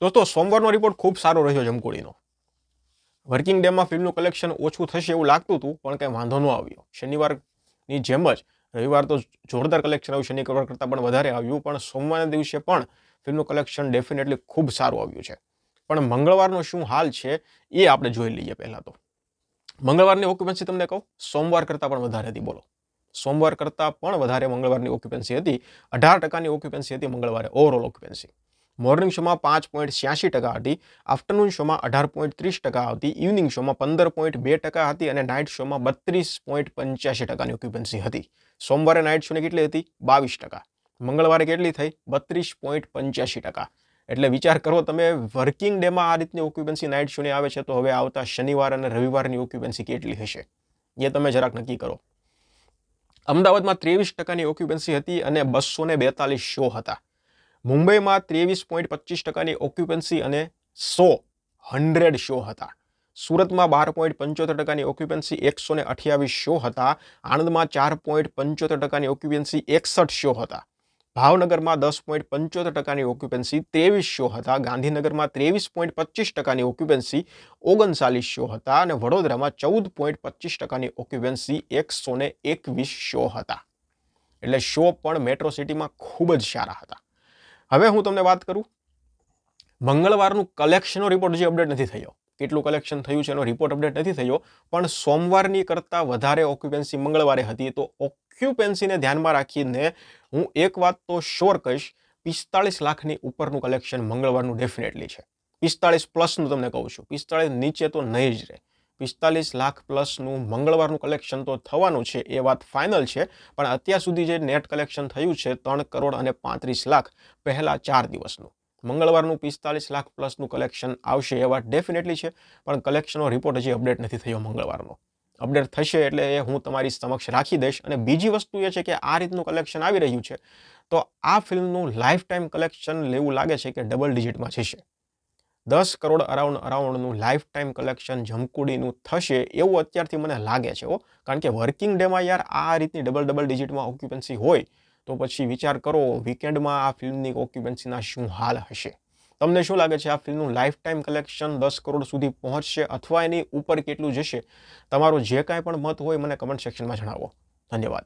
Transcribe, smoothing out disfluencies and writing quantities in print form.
દોસ્તો, સોમવારનો રિપોર્ટ ખૂબ સારો રહ્યો જમકુડીનો. વર્કિંગ ડેમાં ફિલ્મનું કલેક્શન ઓછું થશે એવું લાગતું હતું, પણ કંઈ વાંધો ન આવ્યો. શનિવારની જેમ જ રવિવાર તો જોરદાર કલેક્શન આવ્યું, શનિવાર કરતાં પણ વધારે આવ્યું, પણ સોમવારના દિવસે પણ ફિલ્મનું કલેક્શન ડેફિનેટલી ખૂબ સારું આવ્યું છે. પણ મંગળવારનો શું હાલ છે એ આપણે જોઈ લઈએ. પહેલાં તો મંગળવારની ઓક્યુપન્સી તમને કહું, સોમવાર કરતાં પણ વધારે હતી. બોલો, સોમવાર કરતાં પણ વધારે મંગળવારની ઓક્યુપન્સી હતી. 18% ઓક્યુપન્સી હતી મંગળવારે, ઓવરઓલ ઓક્યુપન્સી. મોર્નિંગ શોમાં 5.86% હતી, આફ્ટરનૂન શોમાં 18.30% હતી, ઇવનિંગ શોમાં 15.2% હતી અને નાઇટ શોમાં 32.85%ની ઓક્યુપન્સી હતી. સોમવારે નાઇટ શોની કેટલી હતી? 22%. મંગળવારે કેટલી થઈ? 32.85%. એટલે વિચાર કરો તમે, વર્કિંગ ડેમાં આ રીતની ઓક્યુપન્સી નાઇટ શોની આવે છે, તો હવે આવતા શનિવાર અને રવિવારની ઓક્યુપન્સી કેટલી હશે એ તમે જરાક નક્કી કરો. અમદાવાદમાં 23%ની ઓક્યુપન્સી હતી અને 242 શો હતા. મુંબઈમાં 23.25%ની ઓક્યુપન્સી અને 100 શો હતા. સુરતમાં 12.75%ની ઓક્યુપન્સી, 128 શો હતા. આણંદમાં 4.75%ની ઓક્યુપન્સી, 61 શો હતા. ભાવનગરમાં 10.75%ની ઓક્યુપન્સી, 23 શો હતા. ગાંધીનગરમાં 23.25%ની ઓક્યુપન્સી, 39 શો હતા અને વડોદરામાં 14.25%ની ઓક્યુપન્સી, 121 શો હતા. એટલે શો પણ મેટ્રો સિટીમાં ખૂબ જ સારા હતા. હવે હું તમને વાત કરું, મંગળવારનું કલેક્શનનો રિપોર્ટ હજી અપડેટ નથી થયો. કેટલું કલેક્શન થયું છે એનો રિપોર્ટ અપડેટ નથી થયો, પણ સોમવારની કરતાં વધારે ઓક્યુપન્સી મંગળવારે હતી. તો ઓક્યુપન્સીને ધ્યાનમાં રાખીને હું એક વાત તો શ્યોર કહીશ, 45 લાખની ઉપરનું કલેક્શન મંગળવારનું ડેફિનેટલી છે. 45 પ્લસનું તમને કહું છું, 45 નીચે તો નહીં જ રહે. 45 લાખ પ્લસનું મંગળવારનું કલેક્શન તો થવાનું છે, એ વાત ફાઇનલ છે. પણ અત્યાર સુધી જે નેટ કલેક્શન થયું છે 3 કરોડ અને 35 લાખ પહેલા 4 દિવસનું, મંગળવારનું 45 લાખ પ્લસનું કલેક્શન આવશે એ વાત ડેફિનેટલી છે. પણ કલેક્શનનો રિપોર્ટ હજી અપડેટ નથી થયો મંગળવારનો. અપડેટ થશે એટલે એ હું તમારી સમક્ષ રાખી દઈશ. અને બીજી વસ્તુ એ છે કે આ રીતનું કલેક્શન આવી રહ્યું છે તો આ ફિલ્મનું લાઈફ ટાઈમ કલેક્શન લેવું લાગે છે કે ડબલ ડિજિટમાં જશે. 10 કરોડ અરાઉન્ડનું લાઈફ ટાઈમ કલેક્શન જમકુડીનું થશે એવું અત્યારથી મને લાગે છે. કારણ કે વર્કિંગ ડેમાં યાર આ રીતની ડબલ ડિજિટમાં ઓક્યુપન્સી હોય તો પછી વિચાર કરો વીકેન્ડમાં આ ફિલ્મની ઓક્યુપન્સીના શું હાલ હશે. તમને શું લાગે છે, આ ફિલ્મનું લાઈફ ટાઈમ કલેક્શન 10 કરોડ સુધી પહોંચશે અથવા એની ઉપર કેટલું જશે? તમારો જે કાંઈ પણ મત હોય મને કમેન્ટ સેક્શનમાં જણાવો. ધન્યવાદ.